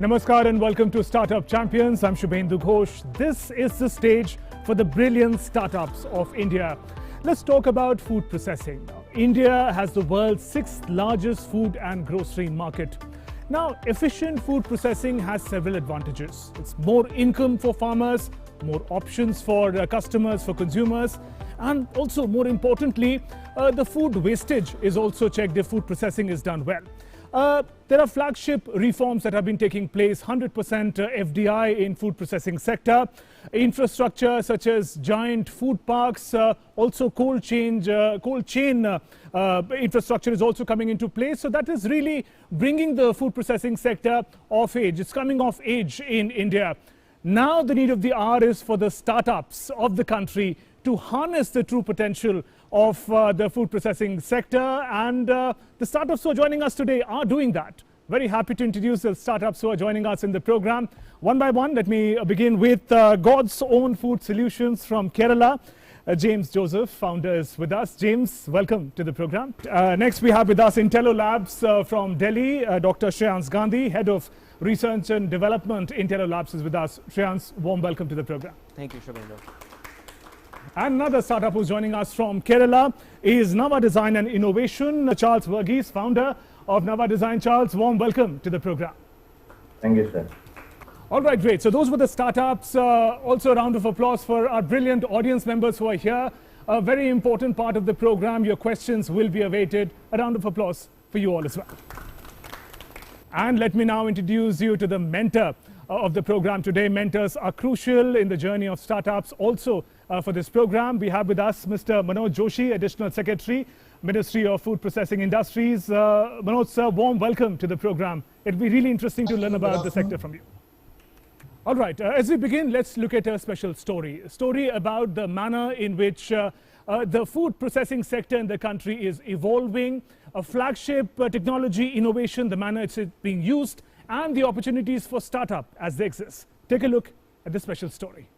Namaskar and welcome to Startup Champions. I'm Shubhendu Ghosh. This is the stage for the brilliant startups of India. Let's talk about food processing. India has the world's sixth largest food and grocery market. Now, efficient food processing has several advantages. It's more income for farmers, more options for customers, for consumers, and also more importantly, the food wastage is also checked if food processing is done well. There are flagship reforms that have been taking place, 100% FDI in food processing sector, infrastructure such as giant food parks, also cold chain infrastructure is also coming into place. So that is really bringing the food processing sector of age. It's coming of age in India. Now the need of the hour is for the startups of the country to harness the true potential of the food processing sector, and the startups who are joining us today are doing that. Very happy to introduce the startups who are joining us in the program. One by one, let me begin with God's Own Food Solutions from Kerala. James Joseph, founder, is with us. James, welcome to the program. Next we have with us Intello Labs from Delhi. Dr. Shreyans Gandhi, Head of Research and Development, Intello Labs, is with us. Shreyans, warm welcome to the program. Thank you, Shubhendu. And another startup who's joining us from Kerala is Nava Design and Innovation. Charles Verghese, founder of Nava Design. Charles, warm welcome to the program. Thank you, sir. All right, great. So those were the startups. Also a round of applause for our brilliant audience members who are here. A very important part of the program. Your questions will be awaited. A round of applause for you all as well. And let me now introduce you to the mentor of the program today. Mentors are crucial in the journey of startups. Also for this program, we have with us Mr. Manoj Joshi, Additional Secretary, Ministry of Food Processing Industries. Manoj, sir, warm welcome to the program. It'll be really interesting to learn about the sector from you. All right, as we begin, let's look at a special story. A story about the manner in which the food processing sector in the country is evolving, a flagship technology innovation, the manner it's being used, and the opportunities for startup as they exist. Take a look at this special story.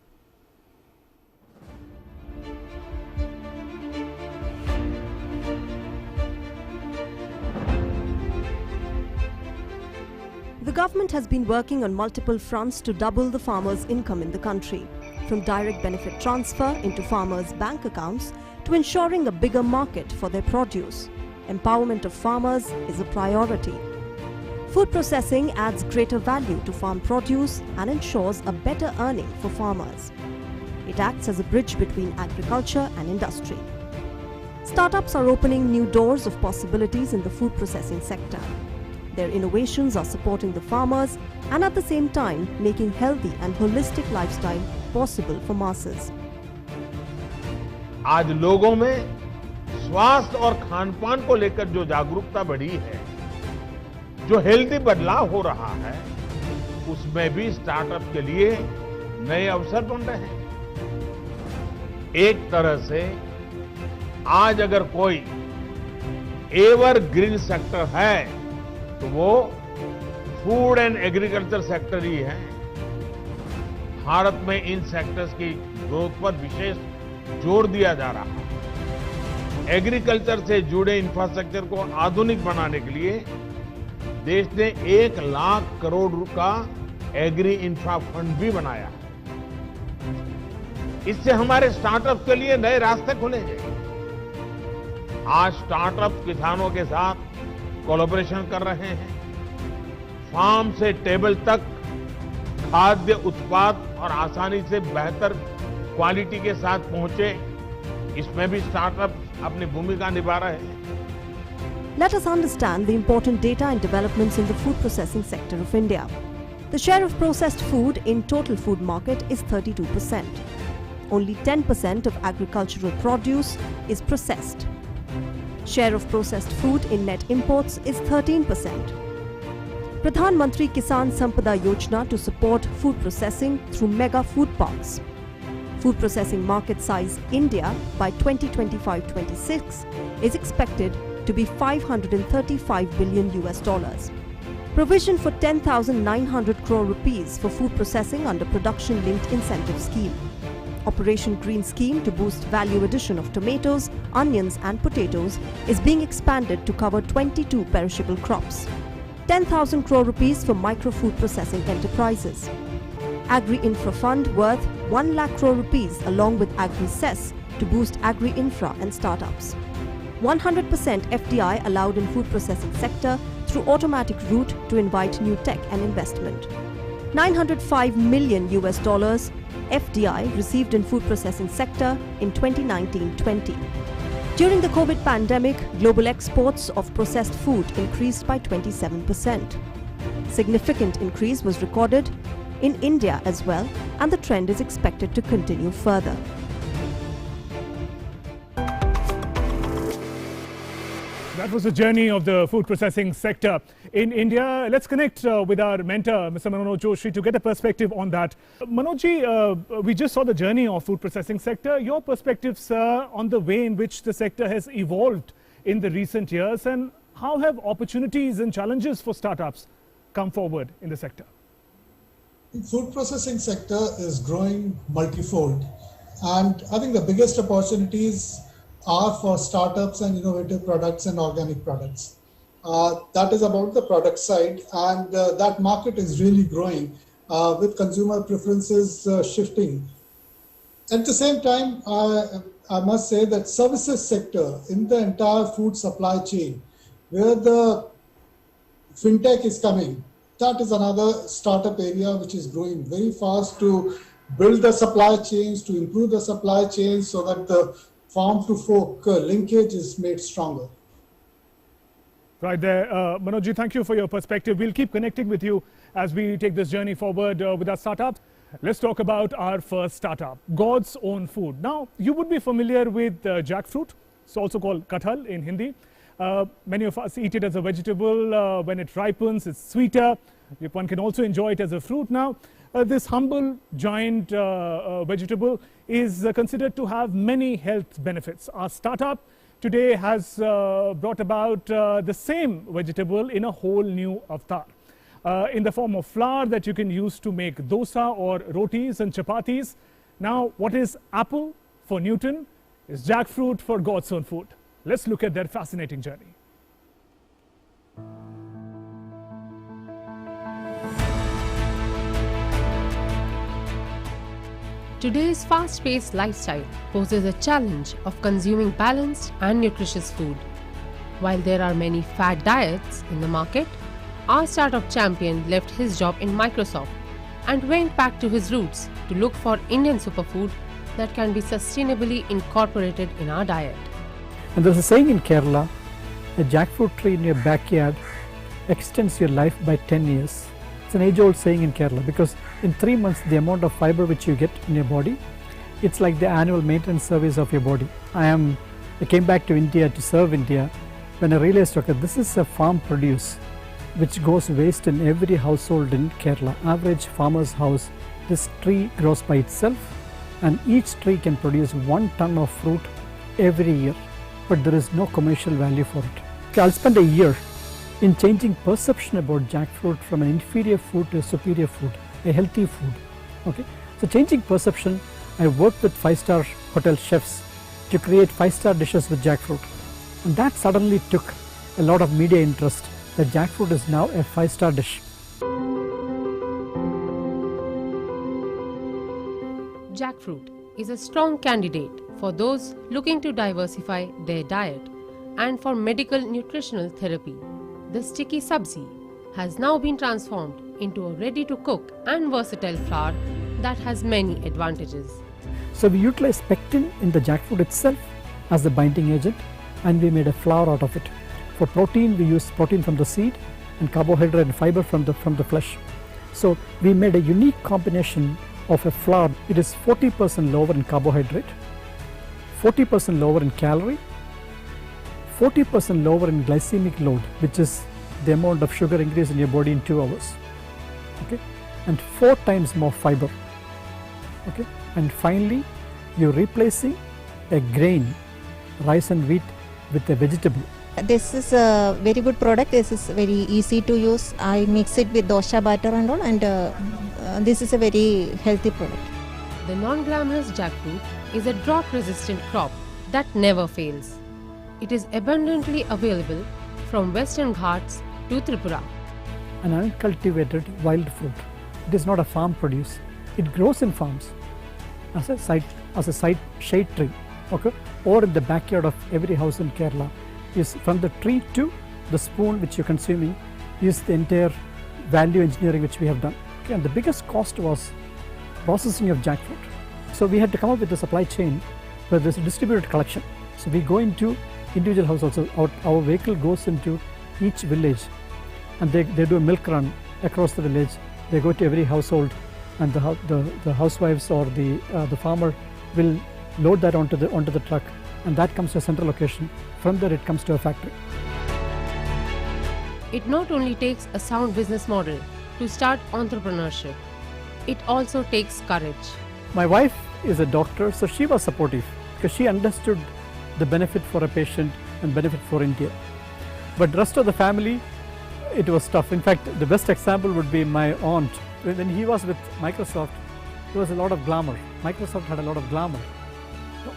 The government has been working on multiple fronts to double the farmers' income in the country, from direct benefit transfer into farmers' bank accounts to ensuring a bigger market for their produce. Empowerment of farmers is a priority. Food processing adds greater value to farm produce and ensures a better earning for farmers. It acts as a bridge between agriculture and industry. Startups are opening new doors of possibilities in the food processing sector. Their innovations are supporting the farmers and at the same time making healthy and holistic lifestyle possible for masses. आज लोगों में स्वास्थ्य और खान-पान को लेकर जो जागरूकता बढ़ी है, जो हेल्दी बदलाव हो रहा है, उसमें भी स्टार्टअप के लिए नए अवसर बन रहे हैं। एक तरह से आज अगर कोई एवरग्रीन सेक्टर है तो वो फूड एंड एग्रीकल्चर सेक्टर ही है। भारत में इन सेक्टर्स की ग्रोथ पर विशेष जोर दिया जा रहा है। एग्रीकल्चर से जुड़े इंफ्रास्ट्रक्चर को आधुनिक बनाने के लिए देश ने 1 लाख करोड़ का एग्री इंफ्रा फंड भी बनाया है। इससे हमारे स्टार्टअप के लिए नए रास्ते खुलेंगे। आज स्टार्टअप किसानों के साथ कोलैबोरेशन कर रहे हैं। फार्म से टेबल तक खाद्य उत्पाद और आसानी से बेहतर क्वालिटी के साथ पहुंचे, इसमें भी स्टार्टअप अपनी भूमिका निभा रहे हैं। Let us understand the important data and developments in the food processing sector of India. The share of processed food in total food market is 32%. Only 10% of agricultural produce is processed. Share of processed food in net imports is 13%. Pradhan Mantri Kisan Sampada Yojana to support food processing through mega food parks. Food processing market size India by 2025-26 is expected to be $535 billion. Provision for 10,900 crore rupees for food processing under Production Linked Incentive Scheme. Operation Green Scheme to boost value addition of tomatoes, onions and potatoes is being expanded to cover 22 perishable crops. 10,000 crore rupees for micro food processing enterprises. Agri-Infra Fund worth 1 lakh crore rupees along with Agri-Cess to boost Agri-Infra and startups. 100% FDI allowed in food processing sector through automatic route to invite new tech and investment. $905 million FDI received in food processing sector in 2019-20. During the COVID pandemic, global exports of processed food increased by 27%. Significant increase was recorded in India as well, and the trend is expected to continue further. That was the journey of the food processing sector in India. Let's connect with our mentor, Mr. Manoj Joshi, to get a perspective on that. Manojji, we just saw the journey of food processing sector. Your perspective, sir, on the way in which the sector has evolved in the recent years, and how have opportunities and challenges for startups come forward in the sector? The food processing sector is growing multifold, and I think the biggest opportunities are for startups and innovative products and organic products. That is about the product side, and that market is really growing with consumer preferences shifting. At the same time, I must say that services sector in the entire food supply chain, where the fintech is coming, that is another startup area which is growing very fast to build the supply chains, to improve the supply chains so that the farm to fork linkage is made stronger. Right there. Manojji, thank you for your perspective. We'll keep connecting with you as we take this journey forward with our startups. Let's talk about our first startup, God's Own Food. Now, you would be familiar with jackfruit. It's also called kathal in Hindi. Many of us eat it as a vegetable. When it ripens, it's sweeter. One can also enjoy it as a fruit. Now, this humble giant vegetable is considered to have many health benefits. Our startup today has brought about the same vegetable in a whole new avatar. In the form of flour that you can use to make dosa or rotis and chapatis. Now, what is apple for Newton is jackfruit for God's Own Food. Let's look at their fascinating journey. Today's fast-paced lifestyle poses a challenge of consuming balanced and nutritious food. While there are many fad diets in the market, our startup champion left his job in Microsoft and went back to his roots to look for Indian superfood that can be sustainably incorporated in our diet. And there's a saying in Kerala, a jackfruit tree in your backyard extends your life by 10 years. It's an age-old saying in Kerala because in 3 months the amount of fiber which you get in your body, it's like the annual maintenance service of your body. I came back to India to serve India when I realized, okay, this is a farm produce which goes waste in every household in Kerala. Average farmer's house, this tree grows by itself and each tree can produce 1 ton of fruit every year, but there is no commercial value for it. Okay, I'll spend a year in changing perception about jackfruit from an inferior food to a superior food, a healthy food. Okay, so changing perception, I worked with 5-star hotel chefs to create 5-star dishes with jackfruit, and that suddenly took a lot of media interest that jackfruit is now a 5-star dish. Jackfruit is a strong candidate for those looking to diversify their diet and for medical nutritional therapy. The sticky sabzi has now been transformed into a ready-to-cook and versatile flour that has many advantages. So we utilize pectin in the jackfruit itself as the binding agent, and we made a flour out of it. For protein, we use protein from the seed and carbohydrate and fiber from the flesh. So we made a unique combination of a flour. It is 40% lower in carbohydrate, 40% lower in calorie, 40% lower in glycemic load, which is the amount of sugar increase in your body in 2 hours. Okay, and 4 times more fiber. Okay, and finally, you're replacing a grain, rice and wheat, with a vegetable. This is a very good product. This is very easy to use. I mix it with dosha batter and all, and this is a very healthy product. The non-glamorous jackfruit is a drought-resistant crop that never fails. It is abundantly available from Western Ghats to Tripura. an uncultivated wild fruit. It is not a farm produce. It grows in farms as a side shade tree, okay, or in the backyard of every house in Kerala. Is from the tree to the spoon which you're consuming is the entire value engineering which we have done. Okay, and the biggest cost was processing of jackfruit. So we had to come up with a supply chain where there's a distributed collection. So we go into individual households. So our vehicle goes into each village, and they do a milk run across the village. They go to every household, and the housewives or the farmer will load that onto the truck, and that comes to a central location. From there it comes to a factory. It not only takes a sound business model to start entrepreneurship, it also takes courage. My wife is a doctor, so she was supportive because she understood the benefit for a patient and benefit for India. But the rest of the family, it was tough. In fact, the best example would be my aunt. When he was with Microsoft, there was a lot of glamour. Microsoft had a lot of glamour.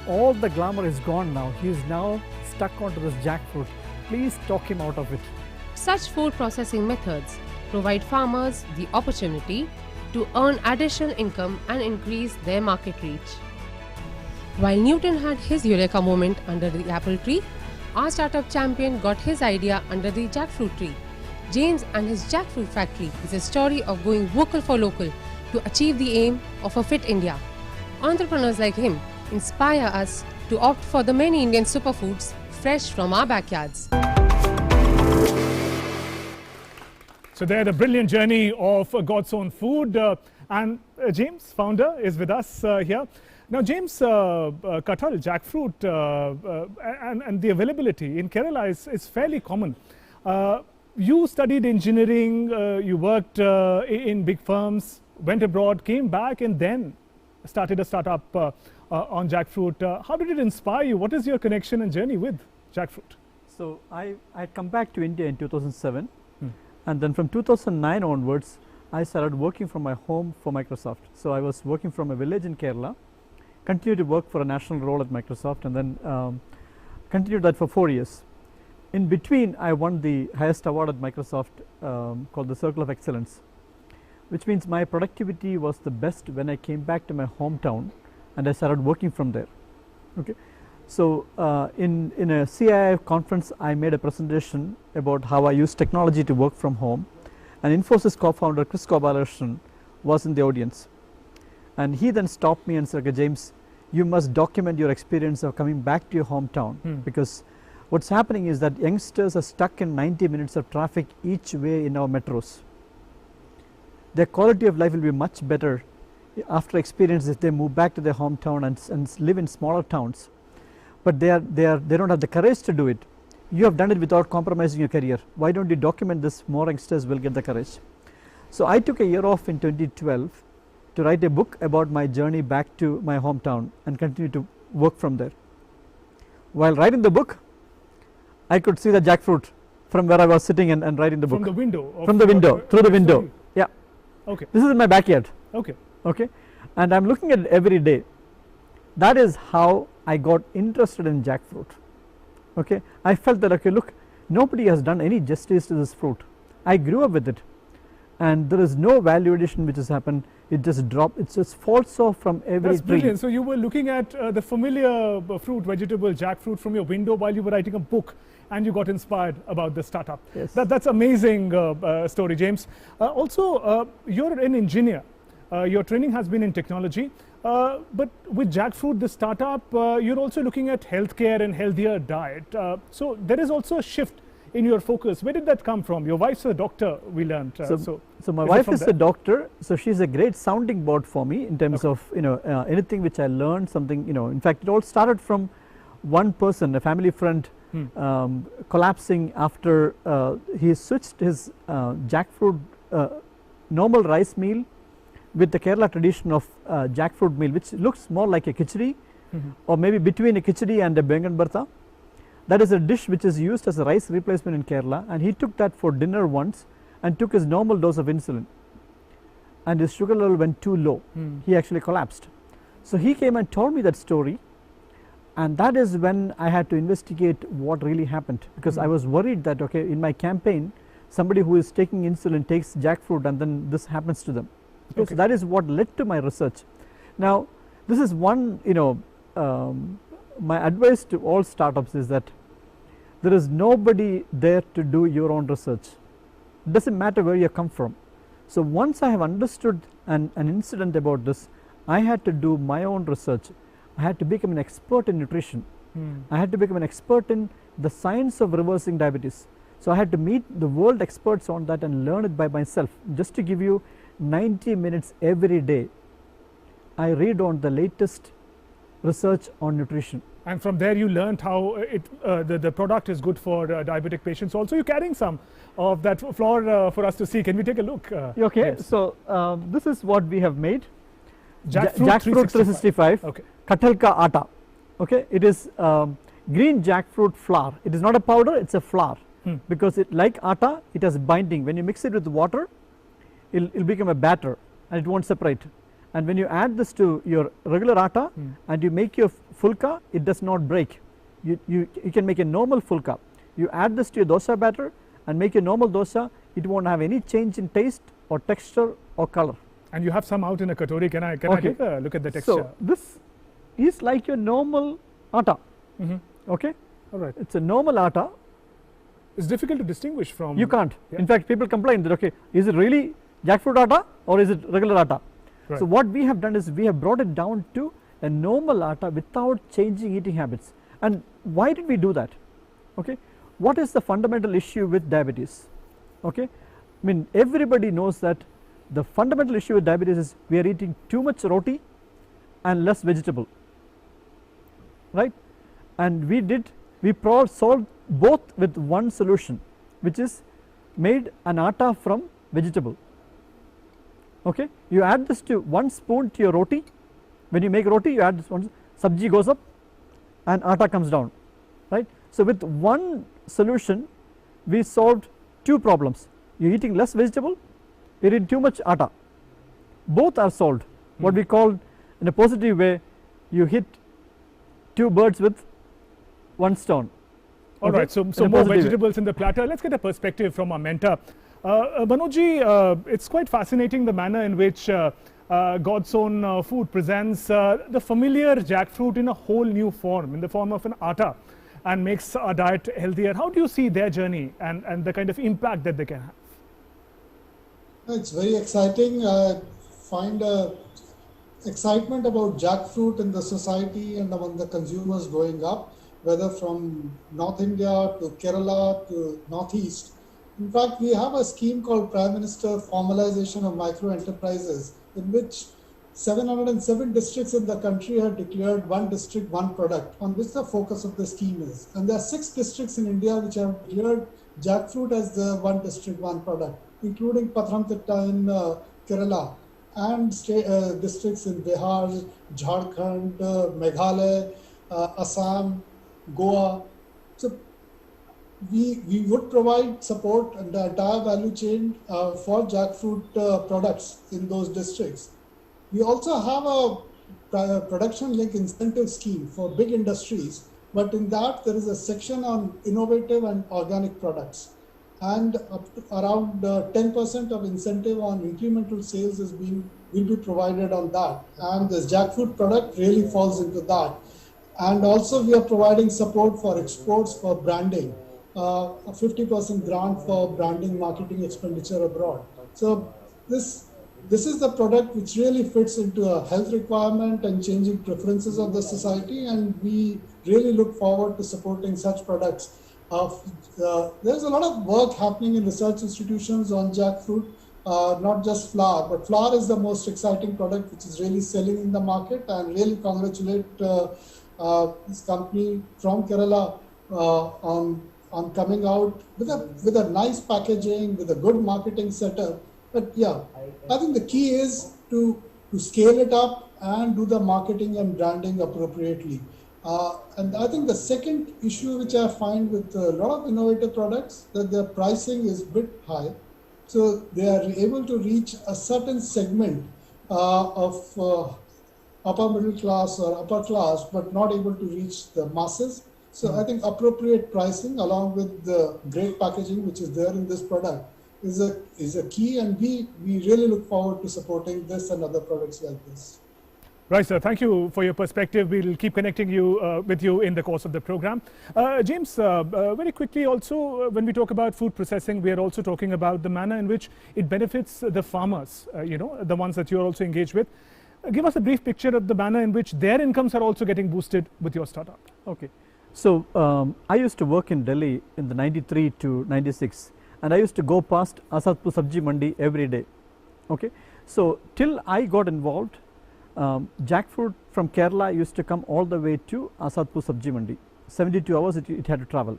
All the glamour is gone now. He is now stuck onto this jackfruit. Please talk him out of it. Such food processing methods provide farmers the opportunity to earn additional income and increase their market reach. While Newton had his eureka moment under the apple tree, our startup champion got his idea under the jackfruit tree. James and his jackfruit factory is a story of going vocal for local to achieve the aim of a fit India. Entrepreneurs like him inspire us to opt for the many Indian superfoods fresh from our backyards. So they had a brilliant journey of God's own food, and James, founder, is with us here. Now, James, kathal, jackfruit, and the availability in Kerala is fairly common. You studied engineering, you worked in big firms, went abroad, came back, and then started a startup on jackfruit. How did it inspire you? What is your connection and journey with jackfruit? So I had come back to India in 2007. And then from 2009 onwards, I started working from my home for Microsoft. So I was working from a village in Kerala, continued to work for a national role at Microsoft, and then continued that for 4 years. In between, I won the highest award at Microsoft called the Circle of Excellence, which means my productivity was the best when I came back to my hometown and I started working from there. Okay. So in a CII conference, I made a presentation about how I use technology to work from home, and Infosys co-founder Chris Gopalakrishnan was in the audience, and he then stopped me and said, okay, James, you must document your experience of coming back to your hometown, because what's happening is that youngsters are stuck in 90 minutes of traffic each way in our metros. Their quality of life will be much better after experience if they move back to their hometown and live in smaller towns. But they don't have the courage to do it. You have done it without compromising your career. Why don't you document this? More youngsters will get the courage. So I took a year off in 2012 to write a book about my journey back to my hometown and continue to work from there. While writing the book, I could see the jackfruit from where I was sitting and writing the book. From the window? From the window, through the window. Yeah. Okay. This is in my backyard. Okay. Okay. And I'm looking at it every day. That is how I got interested in jackfruit. Okay, I felt that, okay, look, nobody has done any justice to this fruit. I grew up with it, and there is no value addition which has happened. It just dropped. It just falls off from every That's tree. Brilliant. So you were looking at the familiar fruit, vegetable, jackfruit from your window while you were writing a book, and you got inspired about the startup. Yes. That's amazing story, James. Also, you're an engineer. Your training has been in technology. But with jackfruit, the startup, you're also looking at healthcare and healthier diet. So there is also a shift in your focus. Where did that come from? Your wife's a doctor, we learned. So my wife is a doctor, so she's a great sounding board for me in terms of anything which I learned, something, in fact it all started from one person, a family friend, collapsing after he switched his jackfruit normal rice meal with the Kerala tradition of jackfruit meal, which looks more like a khichdi, or maybe between a khichdi and a bengan bharta. That is a dish which is used as a rice replacement in Kerala, and he took that for dinner once and took his normal dose of insulin, and his sugar level went too low. He actually collapsed. So he came and told me that story, and that is when I had to investigate what really happened, because I was worried that, okay, in my campaign somebody who is taking insulin takes jackfruit and then this happens to them. Okay. So that is what led to my research. Now this is one, my advice to all startups is that there is nobody there to do your own research. It doesn't matter where you come from. So once I have understood an incident about this, I had to do my own research. I had to become an expert in nutrition. I had to become an expert in the science of reversing diabetes. So I had to meet the world experts on that and learn it by myself. Just to give you 90 minutes every day, I read on the latest research on nutrition. And from there you learned how the product is good for diabetic patients. Also, you're carrying some of that flour for us to see. Can we take a look? Okay, yes. So this is what we have made. Jackfruit 365. Okay. Kathal ka atta. Okay, it is green jackfruit flour. It is not a powder, it's a flour. Because it, like atta, it has binding. When you mix it with water, it'll become a batter and it won't separate. And when you add this to your regular atta and you make your fulka, it does not break. You can make a normal fulka. You add this to your dosa batter and make a normal dosa, it won't have any change in taste or texture or color. And you have some out in a katori. Can I take a look at the texture? So this is like your normal atta. Okay. All right. It's a normal atta. It's difficult to distinguish from. You can't. Yeah. In fact, people complain that, okay, is it really jackfruit atta or is it regular atta? Right. So what we have done is we have brought it down to a normal atta without changing eating habits. And why did we do that? Okay. What is the fundamental issue with diabetes? Okay. I mean, everybody knows that the fundamental issue with diabetes is we are eating too much roti and less vegetable, right? And we solved both with one solution, which is made an atta from vegetable. Okay, you add this to 1 spoon to your roti. When you make roti, you add this one, sabji goes up and atta comes down, right? So with one solution, we solved 2 problems. You're eating less vegetable, you're eating too much atta. Both are solved. What we call, in a positive way, you hit 2 birds with 1 stone. All right, so more vegetables in the platter. Let's get a perspective from our mentor. Manoj, it's quite fascinating the manner in which God's Own Food presents the familiar jackfruit in a whole new form, in the form of an atta, and makes our diet healthier. How do you see their journey and the kind of impact that they can have? It's very exciting. I find excitement about jackfruit in the society and among the consumers going up, whether from North India to Kerala to Northeast. In fact, we have a scheme called Prime Minister Formalization of Micro Enterprises, in which 707 districts in the country have declared one district, one product, on which the focus of the scheme is. And there are 6 districts in India which have declared jackfruit as the one district, one product, including Pathanamthitta in Kerala, and districts in Bihar, Jharkhand, Meghalaya, Assam, Goa. So we would provide support and the entire value chain for jackfruit products in those districts. We also have a production link incentive scheme for big industries, but in that there is a section on innovative and organic products, and around 10% of incentive on incremental sales will be provided on that, and this jackfruit product really falls into that. And also we are providing support for exports for branding, a 50% grant for branding marketing expenditure abroad. So this is the product which really fits into a health requirement and changing preferences of the society, and we really look forward to supporting such products. There's a lot of work happening in research institutions on jackfruit, not just flour, but flour is the most exciting product which is really selling in the market, and really congratulate this company from Kerala on coming out with a nice packaging, with a good marketing setup. But yeah, I think the key is to scale it up and do the marketing and branding appropriately. And I think the second issue which I find with a lot of innovative products, that their pricing is a bit high. So they are able to reach a certain segment of upper middle class or upper class, but not able to reach the masses. So I think appropriate pricing along with the great packaging which is there in this product is a key, and we really look forward to supporting this and other products like this. Right, sir. Thank you for your perspective. We'll keep connecting with you in the course of the program. James, very quickly also, when we talk about food processing, we are also talking about the manner in which it benefits the farmers, the ones that you're also engaged with. Give us a brief picture of the manner in which their incomes are also getting boosted with your startup. Okay. So, I used to work in Delhi in the 93 to 96, and I used to go past Asadpur Sabji Mandi every day. Okay. So, till I got involved, jackfruit from Kerala used to come all the way to Asadpur Sabji Mandi. 72 hours it had to travel.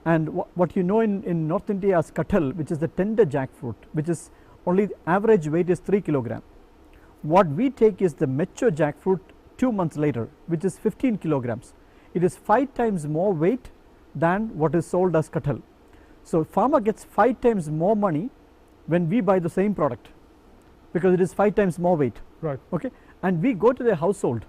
And what you know in North India as kathal, which is the tender jackfruit, which is only the average weight is 3 kilograms. What we take is the mature jackfruit 2 months later, which is 15 kilograms. It is 5 times more weight than what is sold as kathal. So, farmer gets 5 times more money when we buy the same product, because it is 5 times more weight. Right. Okay. And we go to their household,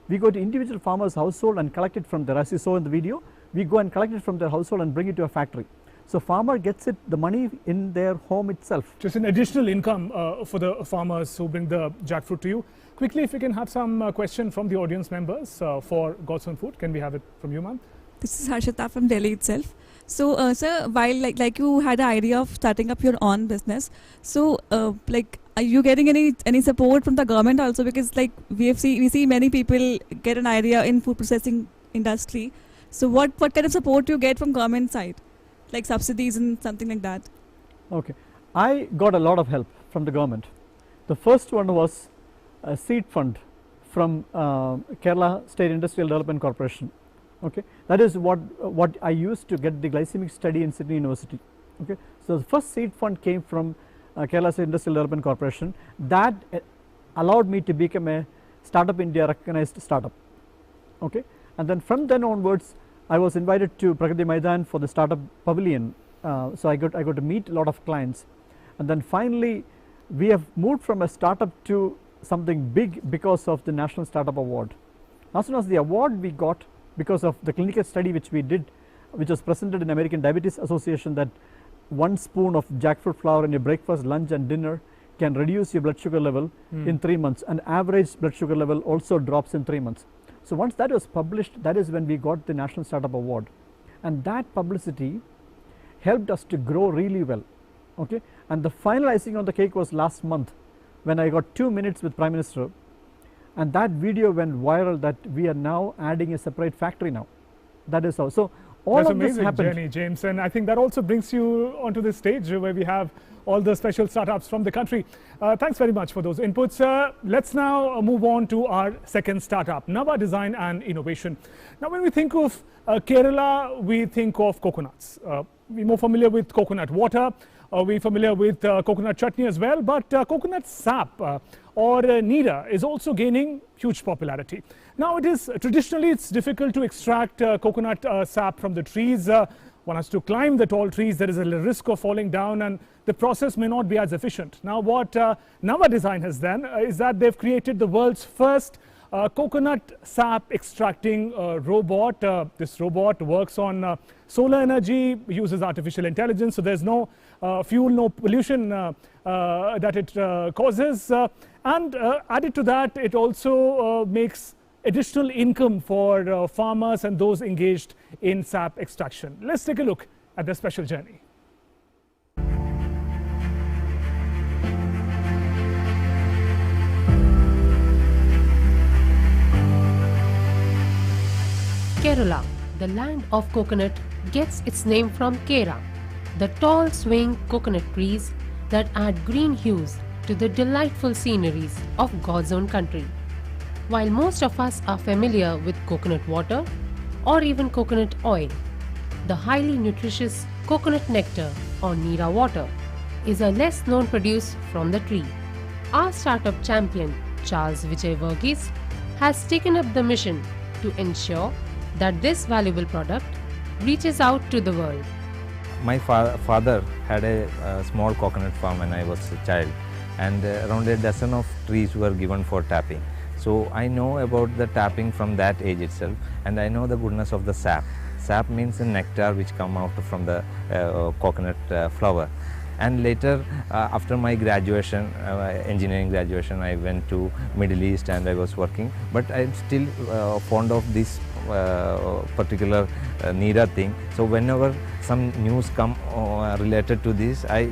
we go to individual farmers' household and collect it from there. As you saw in the video, we go and collect it from their household and bring it to a factory. So, farmer gets it, the money in their home itself. Just an additional income for the farmers who bring the jackfruit to you. Quickly, if we can have some question from the audience members for God's Own Food. Can we have it from you, ma'am? This is Harshita from Delhi itself. So, sir, while like you had an idea of starting up your own business, so are you getting any support from the government also? Because like we see many people get an idea in food processing industry. So what kind of support you get from government side, like subsidies and something like that? Okay, I got a lot of help from the government. The first one was a seed fund from Kerala State Industrial Development Corporation. Okay, that is what I used to get the glycemic study in Sydney University. Okay, so the first seed fund came from Kerala State Industrial Development Corporation. That allowed me to become a Startup India recognized startup. Okay, and then from then onwards, I was invited to Pragati Maidan for the startup pavilion. So I got to meet a lot of clients, and then finally we have moved from a startup to something big because of the National Startup Award. As soon as the award we got, because of the clinical study which we did, which was presented in American Diabetes Association, that 1 spoon of jackfruit flour in your breakfast, lunch and dinner can reduce your blood sugar level in 3 months, and average blood sugar level also drops in 3 months. So once that was published, that is when we got the National Startup Award, and that publicity helped us to grow really well. Okay, and the final icing on the cake was last month when I got 2 minutes with Prime Minister, and that video went viral that we are now adding a separate factory now. That is how. So all That's of this amazing happened. Journey, James, and I think that also brings you onto the stage where we have all the special startups from the country. Thanks very much for those inputs. Let's now move on to our second startup, Nava Design and Innovation. Now, when we think of Kerala, we think of coconuts. We're more familiar with coconut water. We're familiar with coconut chutney as well, but coconut sap or Neera is also gaining huge popularity. Now, traditionally it's difficult to extract coconut sap from the trees. One has to climb the tall trees. There is a risk of falling down, and the process may not be as efficient. Now, what Nava Design has done is that they've created the world's first coconut sap extracting robot. This robot works on solar energy, uses artificial intelligence, so there's no fuel, no pollution that it causes. And added to that, it also makes additional income for farmers and those engaged in sap extraction. Let's take a look at the special journey. Kerala, the land of coconut, gets its name from Kera, the tall swaying coconut trees that add green hues to the delightful sceneries of God's own country. While most of us are familiar with coconut water or even coconut oil, the highly nutritious coconut nectar or Neera water is a less known produce from the tree. Our startup champion, Charles Vijay Verghese, has taken up the mission to ensure that this valuable product reaches out to the world. My father had a small coconut farm when I was a child, and around a dozen of trees were given for tapping. So I know about the tapping from that age itself, and I know the goodness of the sap. Sap means the nectar which come out from the coconut flower. And later, after my graduation, engineering graduation, I went to Middle East and I was working. But I'm still fond of this particular Nira thing. So whenever some news come related to this, I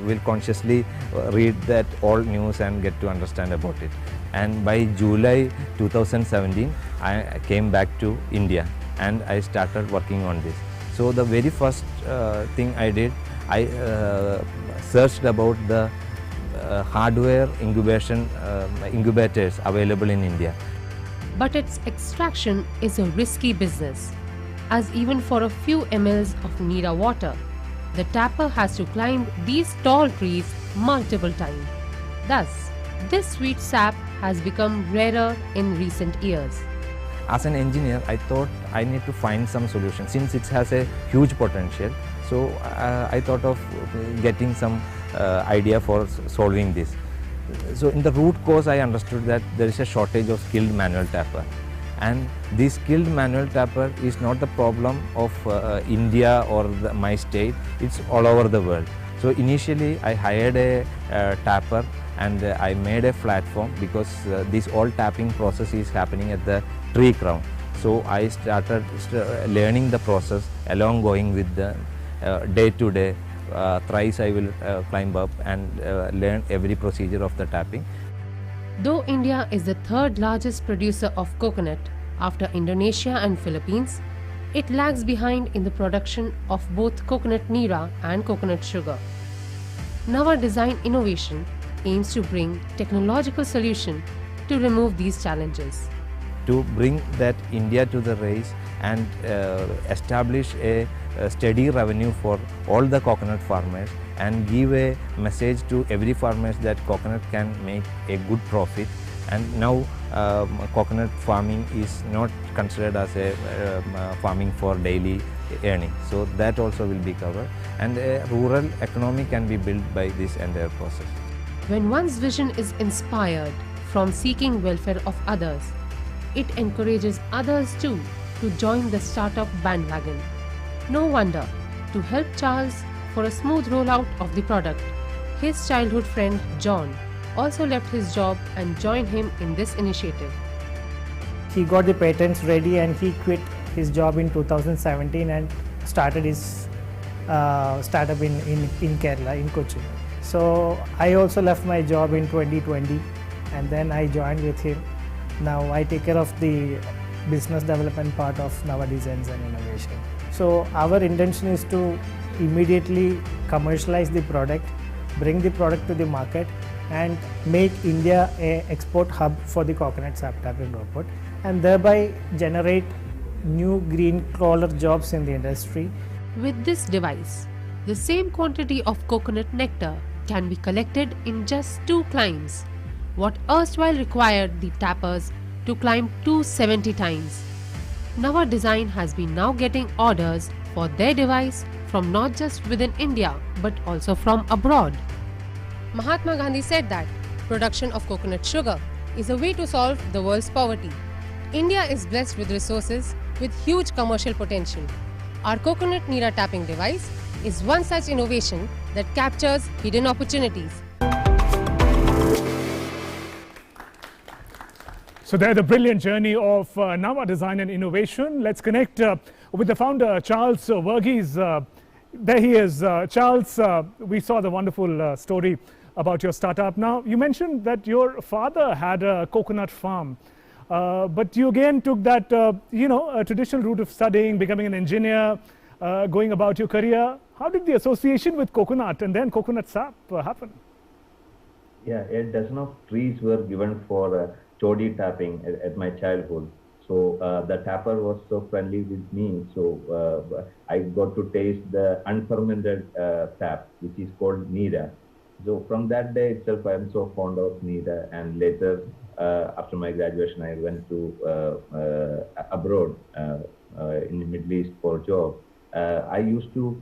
will consciously read that all news and get to understand about it. And by July 2017, I came back to India and I started working on this. So the very first thing I did, I searched about the hardware incubators available in India. But its extraction is a risky business, as even for a few mLs of Nira water, the tapper has to climb these tall trees multiple times. Thus, this sweet sap has become rarer in recent years. As an engineer, I thought I need to find some solution since it has a huge potential. So I thought of getting some idea for solving this. So in the root cause, I understood that there is a shortage of skilled manual tapper. And this skilled manual tapper is not the problem of India or my state, it's all over the world. So initially I hired a tapper and I made a platform because this all tapping process is happening at the tree crown. So I started learning the process along going with the day to day. Thrice I will climb up and learn every procedure of the tapping. Though India is the third largest producer of coconut after Indonesia and Philippines, it lags behind in the production of both coconut nira and coconut sugar. Nava Design Innovation aims to bring technological solution to remove these challenges. To bring that India to the race and establish a steady revenue for all the coconut farmers and give a message to every farmer that coconut can make a good profit. And now coconut farming is not considered as a farming for daily earning. So that also will be covered, and a rural economy can be built by this entire process. When one's vision is inspired from seeking welfare of others, it encourages others too to join the startup bandwagon. No wonder, to help Charles for a smooth rollout of the product, his childhood friend John also left his job and joined him in this initiative. He got the patents ready and he quit his job in 2017 and started his startup in Kerala, in Kochi. So I also left my job in 2020 and then I joined with him. Now I take care of the business development part of Nava Designs and Innovation. So our intention is to immediately commercialize the product, bring the product to the market and make India an export hub for the coconut sap tapping robot and thereby generate new green collar jobs in the industry. With this device, the same quantity of coconut nectar can be collected in just 2 climbs, what erstwhile required the tappers to climb 270 times. Nava Design has been now getting orders for their device from not just within India but also from abroad. Mahatma Gandhi said that production of coconut sugar is a way to solve the world's poverty. India is blessed with resources with huge commercial potential. Our coconut nira tapping device is one such innovation that captures hidden opportunities. So there's the brilliant journey of Nava Design and Innovation. Let's connect with the founder, Charles Verghese. There he is. Charles, we saw the wonderful story about your startup. Now, you mentioned that your father had a coconut farm, but you again took that, a traditional route of studying, becoming an engineer, going about your career. How did the association with coconut and then coconut sap happen? Yeah, a dozen of trees were given for toddy tapping at my childhood. So the tapper was so friendly with me. So I got to taste the unfermented sap, which is called Nira. So from that day itself, I am so fond of Nira. And later, after my graduation, I went to abroad in the Middle East for a job. I used to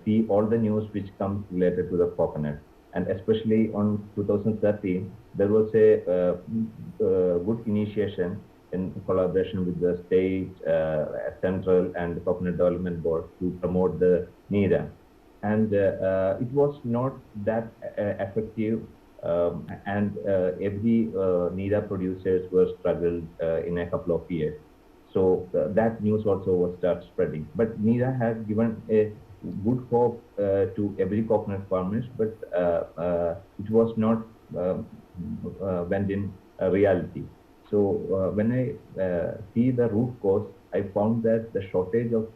see all the news which comes related to the coconut. And especially on 2013, there was a good initiation in collaboration with the state, central, and coconut development board to promote the NIDA. And it was not that effective, and every NIDA producers were struggled in a couple of years. So that news also was start spreading. But NIDA has given a good hope to every coconut farmers, but it was not went in reality. So when I see the root cause, I found that the shortage of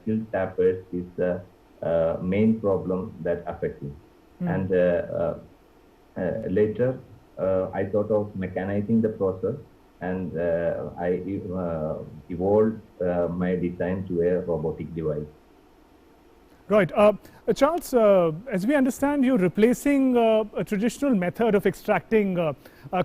skilled tappers is the main problem that affected. And later, I thought of mechanizing the process, and I evolved my design to a robotic device. Right. Charles, as we understand, you're replacing a traditional method of extracting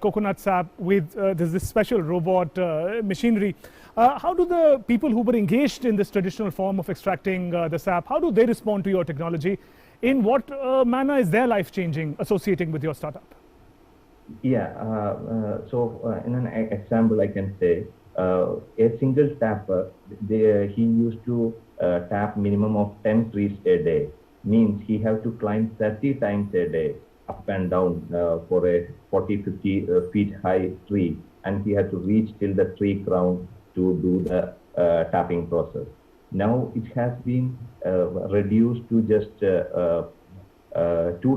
coconut sap with this special robot machinery. How do the people who were engaged in this traditional form of extracting the sap, how do they respond to your technology? In what manner is their life changing associating with your startup? Yeah, so in an example, I can say a single tapper, he used to tap minimum of 10 trees a day. Means he have to climb 30 times a day up and down for a 40-50 feet high tree, and he had to reach till the tree crown to do the tapping process. Now it has been reduced to just 2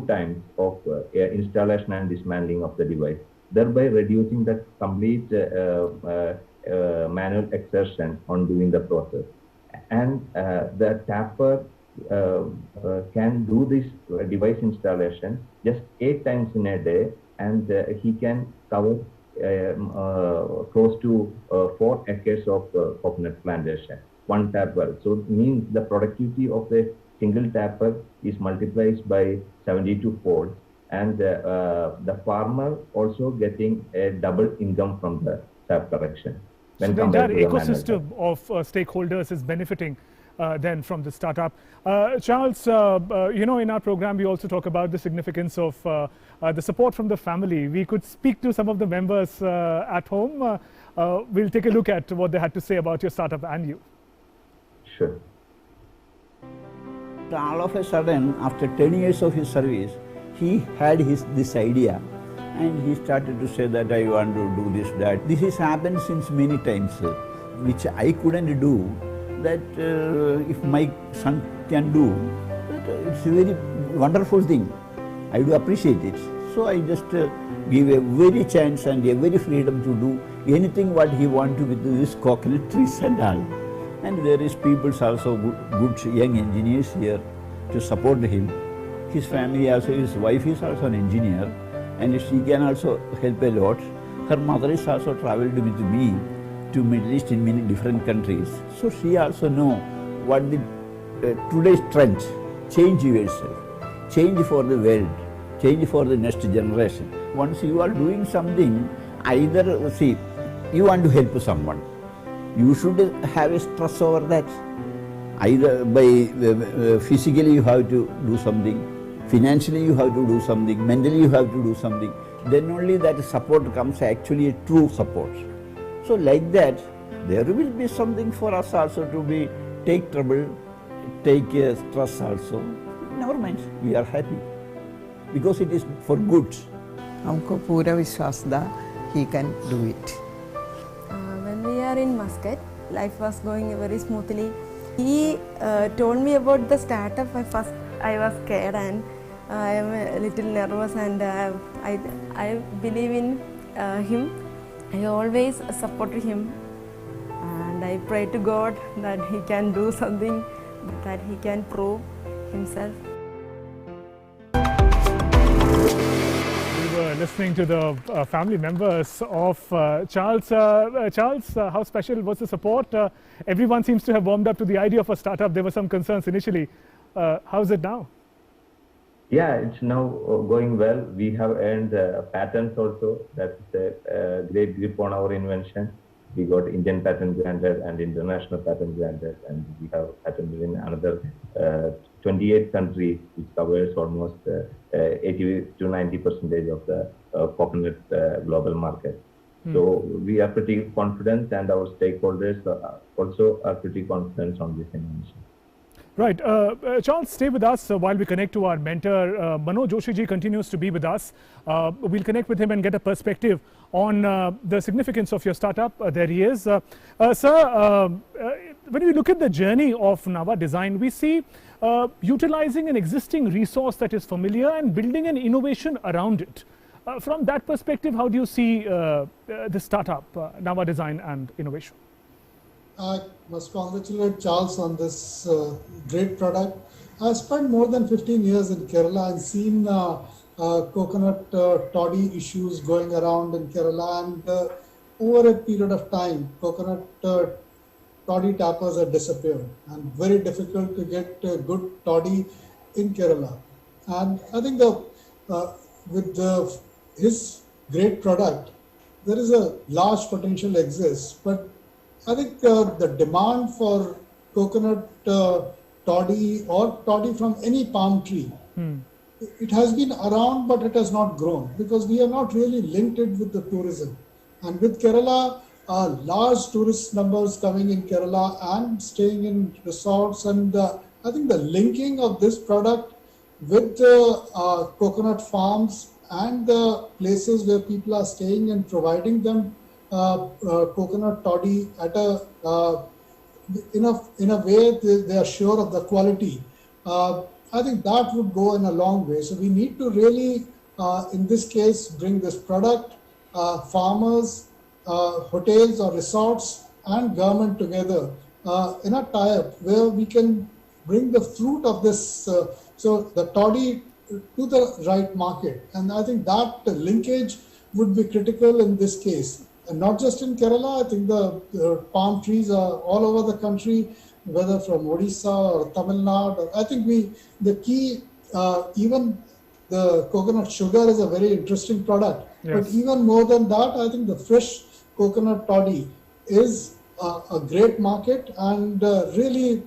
times of installation and dismantling of the device, thereby reducing the complete manual exertion on doing the process. And the tapper can do this device installation just 8 times in a day, and he can cover close to 4 acres of coconut plantation, one tapper. So it means the productivity of the single tapper is multiplied by 72-fold, and the farmer also getting a double income from the sap collection. So the entire ecosystem of stakeholders is benefiting then from the startup. Charles, you know, in our program, we also talk about the significance of the support from the family. We could speak to some of the members at home. We'll take a look at what they had to say about your startup and you. Sure. All of a sudden, after 10 years of his service, he had this idea, and he started to say that I want to do this, that. This has happened since many times, which I couldn't do, that if my son can do, it's a very wonderful thing. I do appreciate it. So I just give a very chance and a very freedom to do anything what he want to with this coconut trees and all. And there is people also good young engineers here to support him. His family also, his wife is also an engineer, and she can also help a lot. Her mother is also traveled with me to Middle East in many different countries. So she also know what the today's trend, change yourself, change for the world, change for the next generation. Once you are doing something, either see, you want to help someone, you should have a stress over that. Either by physically you have to do something, financially you have to do something, mentally you have to do something. Then only that support comes actually a true support. So like that, there will be something for us also to be take trouble, take stress also. Never mind, we are happy because it is for good. हमको पूरा विश्वास था he can do it. When we are in Muscat, life was going very smoothly. He told me about the startup. First, I was scared and I am a little nervous, and I believe in him. I always supported him, and I pray to God that he can do something, that he can prove himself. Listening to the family members of Charles. Charles, how special was the support? Everyone seems to have warmed up to the idea of a startup. There were some concerns initially. How's it now? Yeah, it's now going well. We have earned patents also. That's a great grip on our invention. We got Indian patent granted and international patent granted, and we have patented in another 28 countries, which covers almost 80 to 90% of the coconut global market. So we are pretty confident, and our stakeholders also are pretty confident on this innovation. Right. Charles, stay with us while we connect to our mentor. Manoj Joshi ji continues to be with us. We'll connect with him and get a perspective on the significance of your startup. There he is. Sir, when we look at the journey of Nava Design, we see utilizing an existing resource that is familiar and building an innovation around it. From that perspective, how do you see the startup, Nava Design and Innovation? I must congratulate Charles on this great product. I spent more than 15 years in Kerala and seen coconut toddy issues going around in Kerala, and over a period of time, coconut toddy tappers have disappeared, and very difficult to get good toddy in Kerala. And I think with his great product, there is a large potential exists, but I think the demand for coconut toddy or toddy from any palm tree, it has been around, but it has not grown because we have not really linked it with the tourism. And with Kerala, large tourist numbers coming in Kerala and staying in resorts, and I think the linking of this product with the coconut farms and the places where people are staying and providing them coconut toddy at in a way they are sure of the quality. I think that would go in a long way. So we need to really, in this case, bring this product, farmers, hotels or resorts and government together in a tie-up where we can bring the fruit of this, so the toddy to the right market. And I think that linkage would be critical in this case. And not just in Kerala, I think the palm trees are all over the country, whether from Odisha or Tamil Nadu. I think the key, even the coconut sugar is a very interesting product. Yes. But even more than that, I think the fresh coconut toddy is a great market and really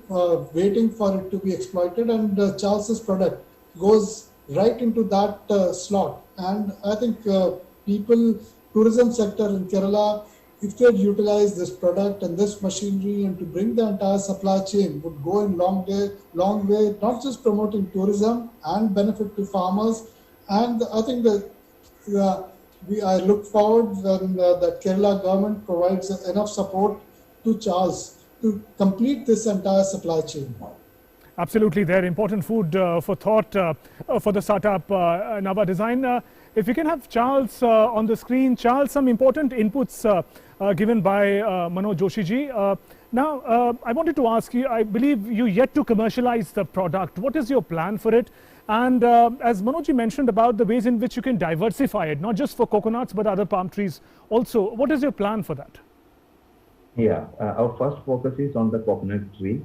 waiting for it to be exploited. And Charles's product goes right into that slot. And I think tourism sector in Kerala, if they utilize this product and this machinery and to bring the entire supply chain, would go in long way, not just promoting tourism and benefit to farmers. And I think that I look forward when the Kerala government provides enough support to Charles to complete this entire supply chain. Absolutely, they're important food for thought for the startup Nava Design. If we can have Charles on the screen. Charles, some important inputs given by Manoj Joshi ji. Now, I wanted to ask you, I believe you yet to commercialize the product. What is your plan for it? And as Manoj ji mentioned about the ways in which you can diversify it, not just for coconuts, but other palm trees also. What is your plan for that? Yeah, our first focus is on the coconut tree.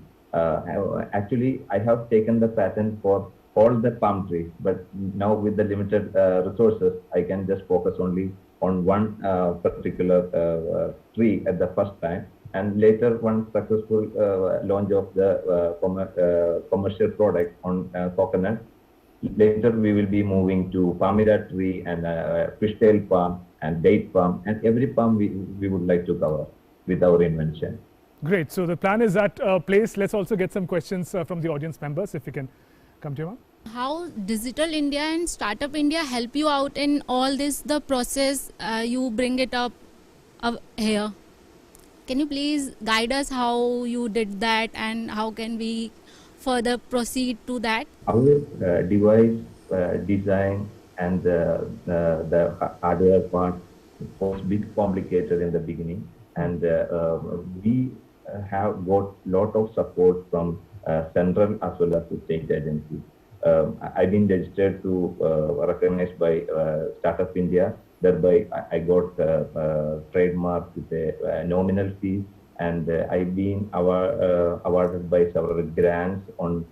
Actually, I have taken the patent for all the palm trees, but now with the limited resources, I can just focus only on one particular tree at the first time. And later, one successful launch of the commercial product on coconut. Later, we will be moving to palmyra tree and fishtail palm and date palm, and every palm we would like to cover with our invention. Great. So the plan is at place. Let's also get some questions from the audience members, if we can come to you. How Digital India and Startup India help you out in all this, the process you bring it up here? Can you please guide us how you did that and how can we further proceed to that? Our device design and the hardware part was a bit complicated in the beginning, and we have got a lot of support from central as well as the state agencies. I've been registered to recognized by Startup India. Thereby, I got trademark with a nominal fee, and I've been awarded by several grants on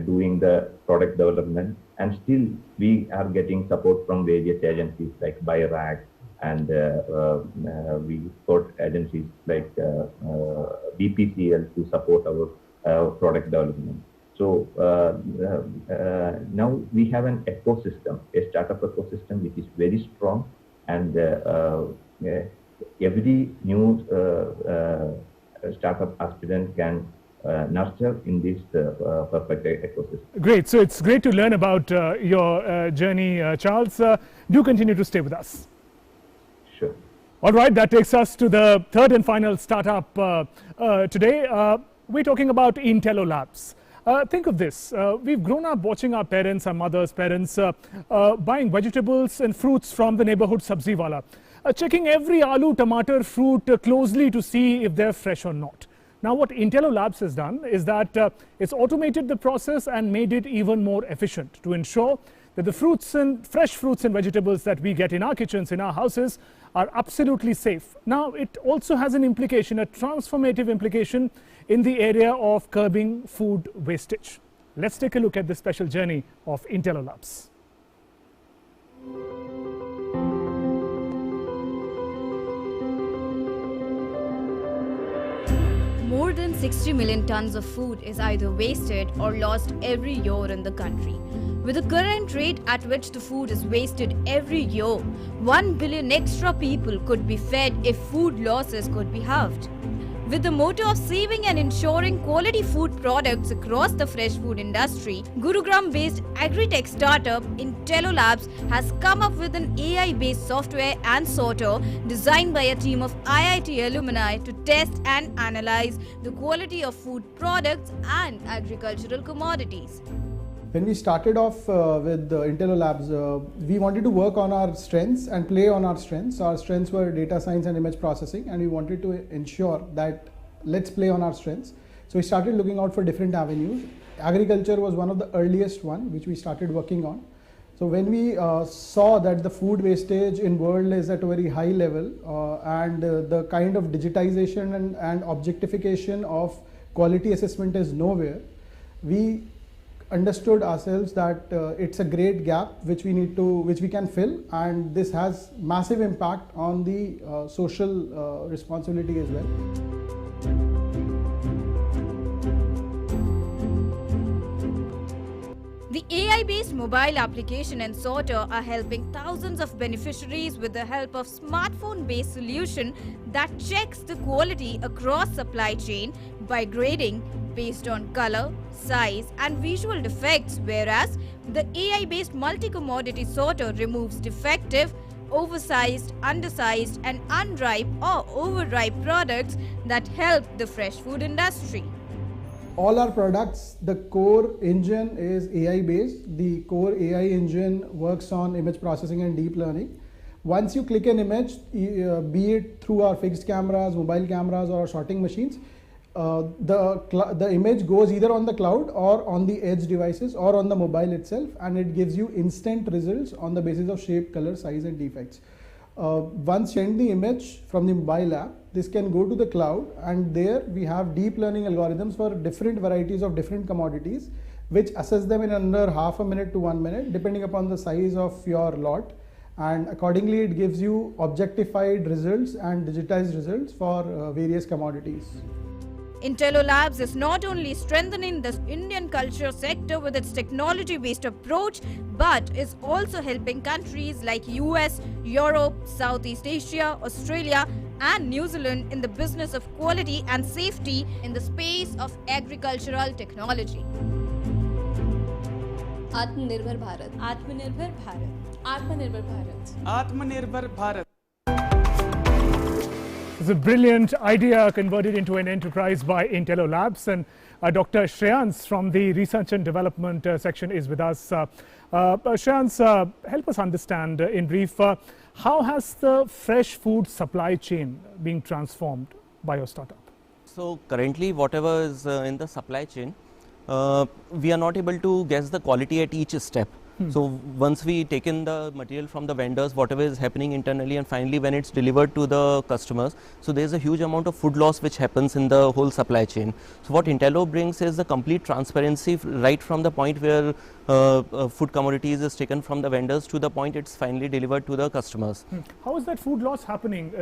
doing the product development. And still, we are getting support from various agencies like BIRAC, and we got agencies like BPCL to support our product development. So now we have a startup ecosystem which is very strong, and every new startup aspirant can nurture in this perfect ecosystem. Great. So it's great to learn about your journey, Charles. Do continue to stay with us. Sure. All right, that takes us to the third and final startup today. We're talking about Intello Labs. Think of this. We've grown up watching our parents, our mothers' parents, buying vegetables and fruits from the neighborhood sabzi wala, checking every aloo, tomato, fruit closely to see if they're fresh or not. Now, what Intello Labs has done is that it's automated the process and made it even more efficient to ensure that the fresh fruits and vegetables that we get in our kitchens, in our houses, are absolutely safe. Now, it also has an implication, a transformative implication in the area of curbing food wastage. Let's take a look at the special journey of Intello Labs. More than 60 million tons of food is either wasted or lost every year in the country. With the current rate at which the food is wasted every year, 1 billion extra people could be fed if food losses could be halved. With the motto of saving and ensuring quality food products across the fresh food industry, Gurugram-based agri-tech startup Intello Labs has come up with an AI-based software and sorter designed by a team of IIT alumni to test and analyze the quality of food products and agricultural commodities. When we started off with Intello Labs, we wanted to work on our strengths and play on our strengths. Our strengths were data science and image processing, and we wanted to ensure that let's play on our strengths. So we started looking out for different avenues. Agriculture was one of the earliest one which we started working on. So when we saw that the food wastage in world is at a very high level and the kind of digitization and objectification of quality assessment is nowhere, we understood ourselves that it's a great gap which we can fill, and this has massive impact on the social responsibility as well. The AI-based mobile application and sorter are helping thousands of beneficiaries with the help of smartphone-based solution that checks the quality across supply chain by grading based on color, size and visual defects, whereas the AI-based multi-commodity sorter removes defective, oversized, undersized and unripe or overripe products that help the fresh food industry. All our products, the core engine is AI based. The core AI engine works on image processing and deep learning. Once you click an image, be it through our fixed cameras, mobile cameras or sorting machines, the image goes either on the cloud or on the edge devices or on the mobile itself, and it gives you instant results on the basis of shape, color, size and defects. Once send the image from the mobile app, this can go to the cloud, and there we have deep learning algorithms for different varieties of different commodities which assess them in under half a minute to 1 minute depending upon the size of your lot, and accordingly it gives you objectified results and digitized results for various commodities. Intello Labs is not only strengthening the Indian culture sector with its technology-based approach, but is also helping countries like US, Europe, Southeast Asia, Australia and New Zealand in the business of quality and safety in the space of agricultural technology. Atmanirbhar Bharat. Atmanirbhar Bharat. Atmanirbhar Bharat. Atmanirbhar Bharat. It's a brilliant idea converted into an enterprise by Intello Labs, and Dr. Shreyans from the Research and Development section is with us. Shreyans, help us understand in brief, how has the fresh food supply chain been transformed by your startup? So currently whatever is in the supply chain, we are not able to guess the quality at each step. So once we take in the material from the vendors, whatever is happening internally, and finally when it's delivered to the customers, so there's a huge amount of food loss which happens in the whole supply chain. So what Intello brings is the complete transparency right from the point where food commodities is taken from the vendors to the point it's finally delivered to the customers. How is that food loss happening?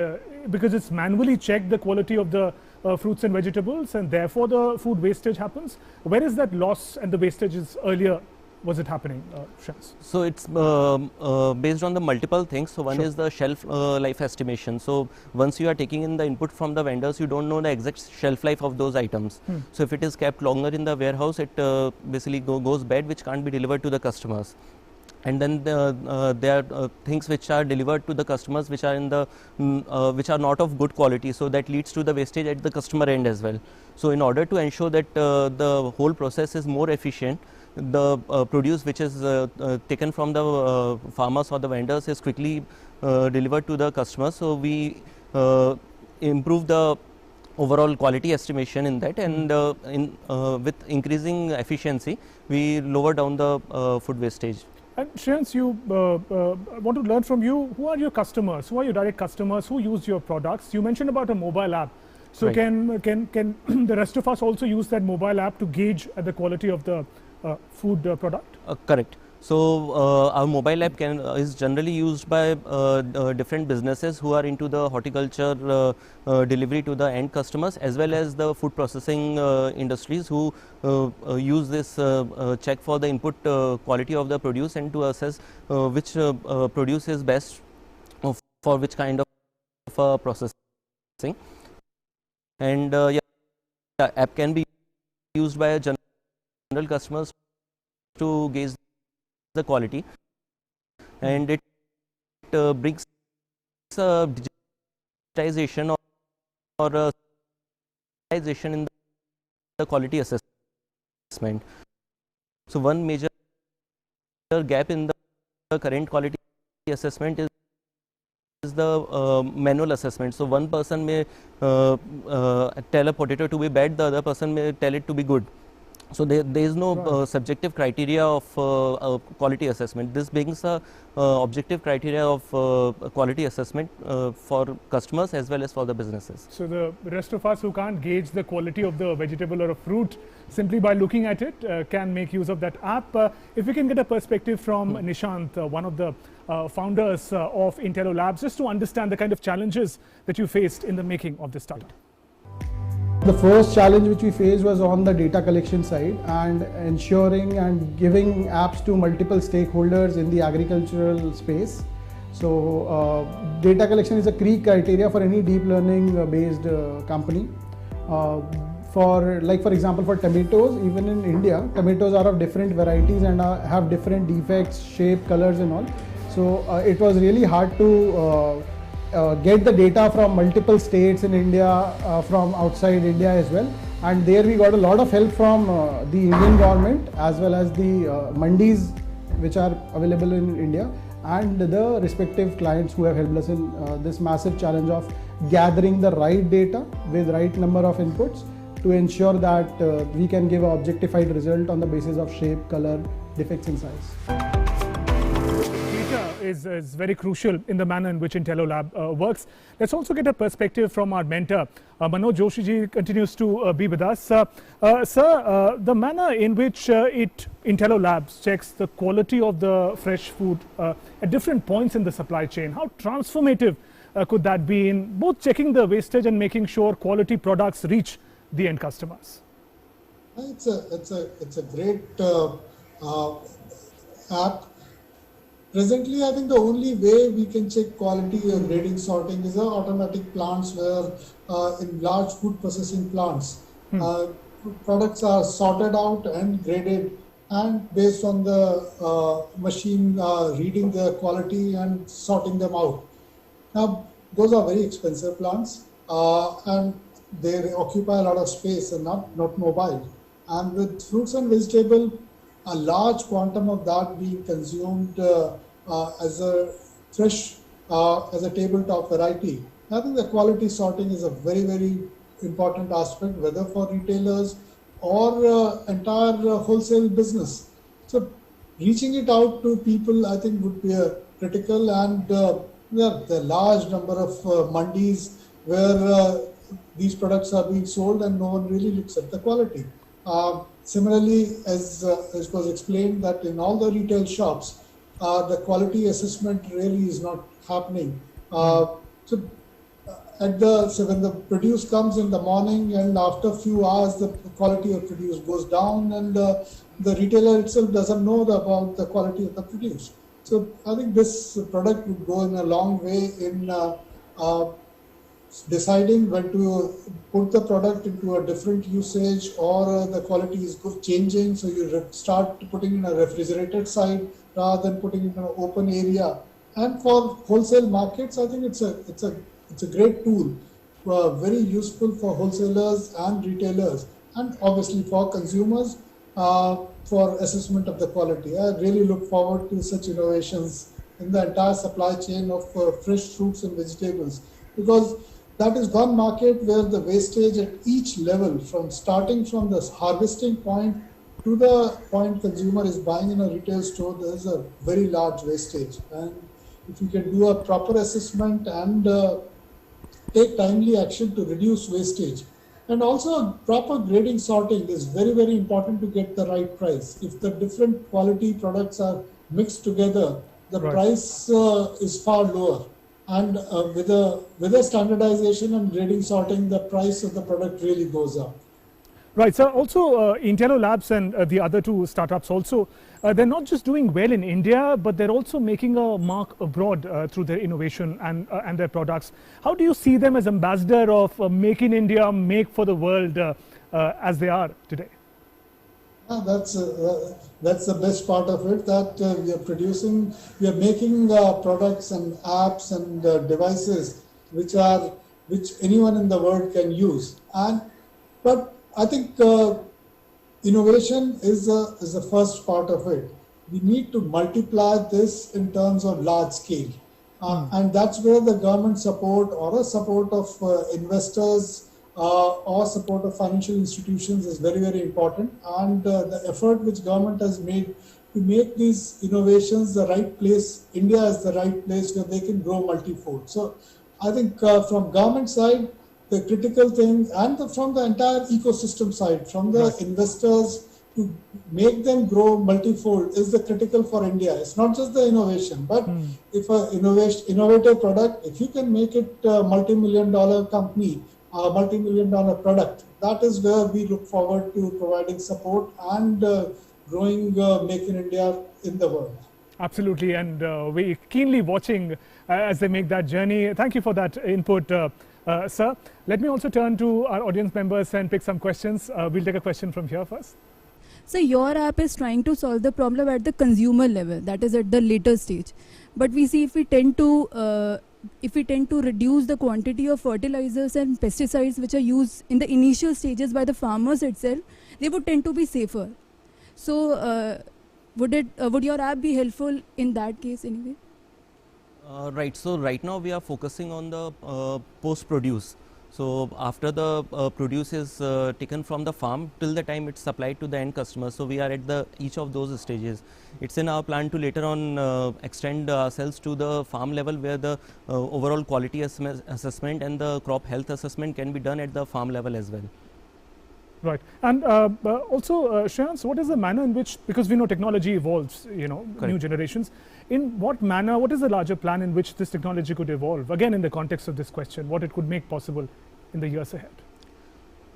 Because it's manually checked the quality of the fruits and vegetables, and therefore the food wastage happens. Where is that loss and the wastage is earlier was it happening, Shreyans? So it's based on the multiple things. So one is the shelf life estimation. So once you are taking in the input from the vendors, you don't know the exact shelf life of those items. So if it is kept longer in the warehouse, it basically goes bad, which can't be delivered to the customers. And then there are things which are delivered to the customers which are in the which are not of good quality, so that leads to the wastage at the customer end as well. So in order to ensure that the whole process is more efficient, the produce which is taken from the farmers or the vendors is quickly delivered to the customers. So we improve the overall quality estimation in that, and with increasing efficiency, we lower down the food wastage. And Shreyans, you want to learn from you, who are your customers? Who are your direct customers? Who use your products? You mentioned about a mobile app. So Right. can the rest of us also use that mobile app to gauge the quality of the food product? Correct. So our mobile app is generally used by different businesses who are into the horticulture delivery to the end customers, as well as the food processing industries who use this check for the input quality of the produce and to assess which produce is best for which kind of processing. And yeah, app can be used by general customers to gauge the quality, and it brings digitization or digitization in the quality assessment. So one major gap in the current quality assessment is the manual assessment. So one person may tell a potato to be bad, the other person may tell it to be good. So there is no subjective criteria of quality assessment. This brings a objective criteria of quality assessment for customers as well as for the businesses. So the rest of us who can't gauge the quality of the vegetable or a fruit simply by looking at it can make use of that app. If we can get a perspective from Nishant, one of the founders of Intello Labs, just to understand the kind of challenges that you faced in the making of this startup. The first challenge which we faced was on the data collection side and ensuring and giving apps to multiple stakeholders in the agricultural space. So data collection is a key criteria for any deep learning based company. For example, for tomatoes, even in India, tomatoes are of different varieties and have different defects, shape, colors and all. So it was really hard to get the data from multiple states in India, from outside India as well, and there we got a lot of help from the Indian government as well as the mandis which are available in India, and the respective clients who have helped us in this massive challenge of gathering the right data with right number of inputs to ensure that we can give an objectified result on the basis of shape, color, defects and size. Is very crucial in the manner in which Intello Lab works. Let's also get a perspective from our mentor. Manoj Joshi ji continues to be with us. Sir, the manner in which Intello Labs checks the quality of the fresh food at different points in the supply chain, how transformative could that be in both checking the wastage and making sure quality products reach the end customers? It's a great app. Presently, I think the only way we can check quality or grading sorting is automatic plants where in large food processing plants, products are sorted out and graded, and based on the machine reading the quality and sorting them out. Now, those are very expensive plants and they occupy a lot of space and not mobile. And with fruits and vegetables, a large quantum of that being consumed as a fresh, as a tabletop variety. I think the quality sorting is a very, very important aspect, whether for retailers or entire wholesale business. So reaching it out to people, I think, would be critical, and the large number of mandis where these products are being sold and no one really looks at the quality. Similarly, as was explained, that in all the retail shops, the quality assessment really is not happening. So so when the produce comes in the morning and after a few hours the quality of produce goes down, and the retailer itself doesn't know about the quality of the produce. So I think this product would go in a long way in deciding when to put the product into a different usage, or the quality is changing, so you start putting in a refrigerated side rather than putting it in an open area. And for wholesale markets, I think it's a great tool, very useful for wholesalers and retailers, and obviously for consumers for assessment of the quality. I really look forward to such innovations in the entire supply chain of fresh fruits and vegetables, because that is one market where the wastage at each level, from starting from the harvesting point to the point consumer is buying in a retail store, there is a very large wastage. And if you can do a proper assessment and take timely action to reduce wastage, and also proper grading sorting is very, very important to get the right price. If the different quality products are mixed together, the price is far lower. And with a standardization and grading sorting, the price of the product really goes up. Right. So also Intello Labs and the other two startups also, they're not just doing well in India, but they're also making a mark abroad through their innovation and their products. How do you see them as ambassador of Make in India, Make for the World as they are today? That's the best part of it, that we are making products and apps and devices which anyone in the world can use. But I think innovation is the first part of it. We need to multiply this in terms of large scale. And that's where the government support or a support of investors or support of financial institutions is very, very important. And the effort which government has made to make these innovations the right place, India is the right place where they can grow multifold. So I think from government side, the critical thing, and from the entire ecosystem side, from the investors to make them grow multifold is the critical for India. It's not just the innovation, but if an innovative product, if you can make it a multi-million-dollar company, a multi-million-dollar product, that is where we look forward to providing support and growing Make in India in the world. Absolutely, and we're keenly watching as they make that journey. Thank you for that input, sir. Let me also turn to our audience members and pick some questions. We'll take a question from here first. So your app is trying to solve the problem at the consumer level, that is at the later stage. But we see if we tend to reduce the quantity of fertilizers and pesticides which are used in the initial stages by the farmers itself, they would tend to be safer. So would your app be helpful in that case anyway? Right. So right now we are focusing on the post-produce. So after the produce is taken from the farm till the time it's supplied to the end customer. So we are at each of those stages. It's in our plan to later on extend ourselves to the farm level, where the overall quality assessment and the crop health assessment can be done at the farm level as well. Right. And also, Shreyans, what is the manner in which, because we know technology evolves, new generations, in what manner, what is the larger plan in which this technology could evolve? Again, in the context of this question, what it could make possible in the years ahead?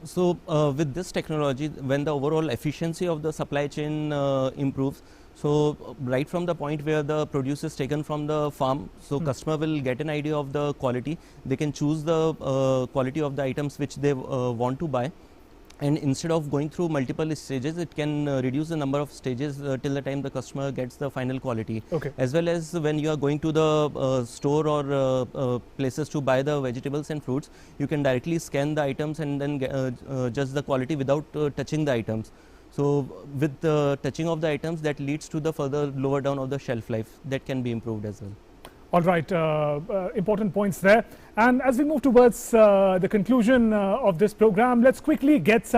So with this technology, when the overall efficiency of the supply chain improves, so right from the point where the produce is taken from the farm, so customer will get an idea of the quality. They can choose the quality of the items which they want to buy. And instead of going through multiple stages, it can reduce the number of stages till the time the customer gets the final quality. Okay. As well as when you are going to the store or places to buy the vegetables and fruits, you can directly scan the items and then judge the quality without touching the items. So with the touching of the items, that leads to the further lower down of the shelf life that can be improved as well. All right, important points there. And as we move towards the conclusion of this program, let's quickly get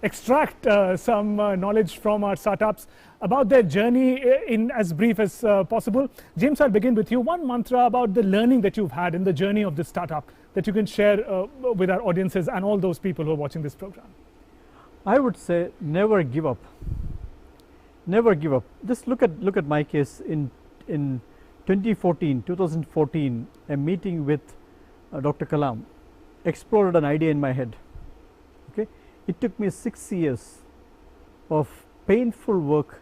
extract some knowledge from our startups about their journey in as brief as possible. James, I'll begin with you. One mantra about the learning that you've had in the journey of this startup that you can share with our audiences and all those people who are watching this program. I would say never give up. Never give up. Just look at my case in 2014, a meeting with Dr. Kalam exploded an idea in my head. Okay, it took me 6 years of painful work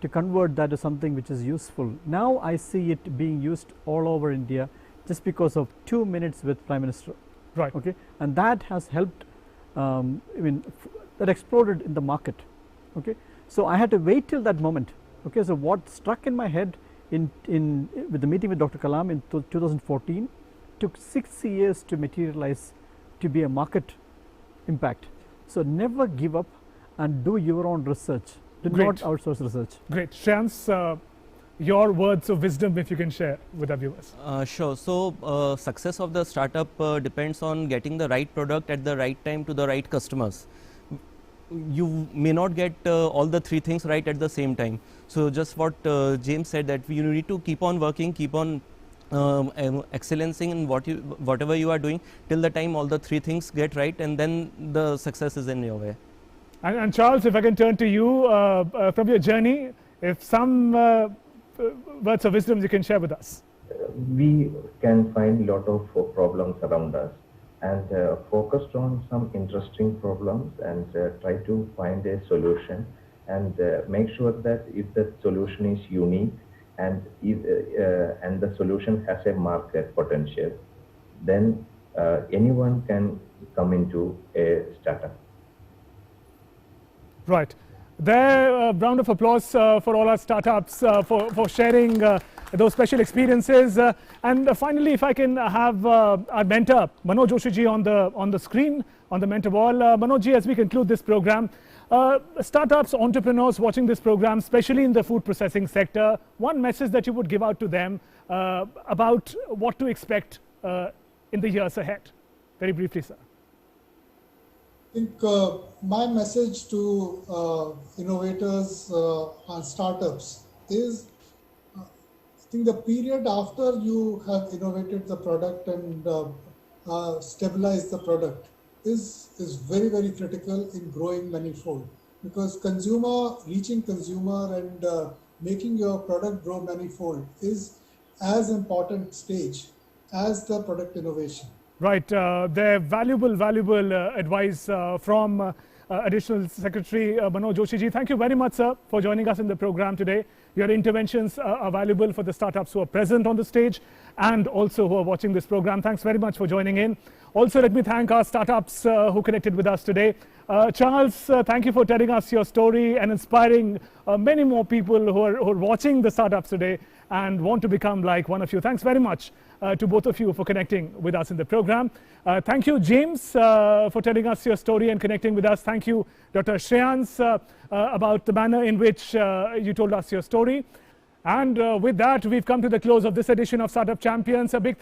to convert that to something which is useful. Now I see it being used all over India just because of 2 minutes with Prime Minister. Right. Okay, and that has helped. That exploded in the market. Okay, so I had to wait till that moment. Okay, so what struck in my head with the meeting with Dr. Kalam in 2014 took 6 years to materialize to be a market impact. So never give up and do your own research. Do not outsource research. Great. Shreyans, your words of wisdom, if you can share with our viewers. Sure. So, success of the startup depends on getting the right product at the right time to the right customers. You may not get all the 3 things right at the same time. So, just what James said, that you need to keep on working, keep on excellencing in whatever you are doing till the time all the 3 things get right, and then the success is in your way. And Charles, if I can turn to you from your journey, if some words of wisdom you can share with us. We can find a lot of problems around us, and focused on some interesting problems and try to find a solution, and make sure that if the solution is unique and the solution has a market potential, then anyone can come into a startup. Right. There, a round of applause for all our startups for sharing those special experiences. And finally, if I can have our mentor, Manoj Joshi on the screen, on the mentor wall. Manoj, as we conclude this program, startups, entrepreneurs watching this program, especially in the food processing sector, one message that you would give out to them about what to expect in the years ahead. Very briefly, sir. I think my message to innovators and startups is, I think the period after you have innovated the product and stabilized the product is very, very critical in growing manifold, because reaching consumer and making your product grow manifold is as important stage as the product innovation. Right. Their valuable advice from Additional Secretary Manoj Joshi. Thank you very much, sir, for joining us in the program today. Your interventions are valuable for the startups who are present on the stage and also who are watching this program. Thanks very much for joining in. Also, let me thank our startups who connected with us today. Charles, thank you for telling us your story and inspiring many more people who are watching the startups today and want to become like one of you. Thanks very much to both of you for connecting with us in the program. Thank you, James, for telling us your story and connecting with us. Thank you, Dr. Shreyans, about the manner in which you told us your story. And with that, we've come to the close of this edition of Startup Champions. A big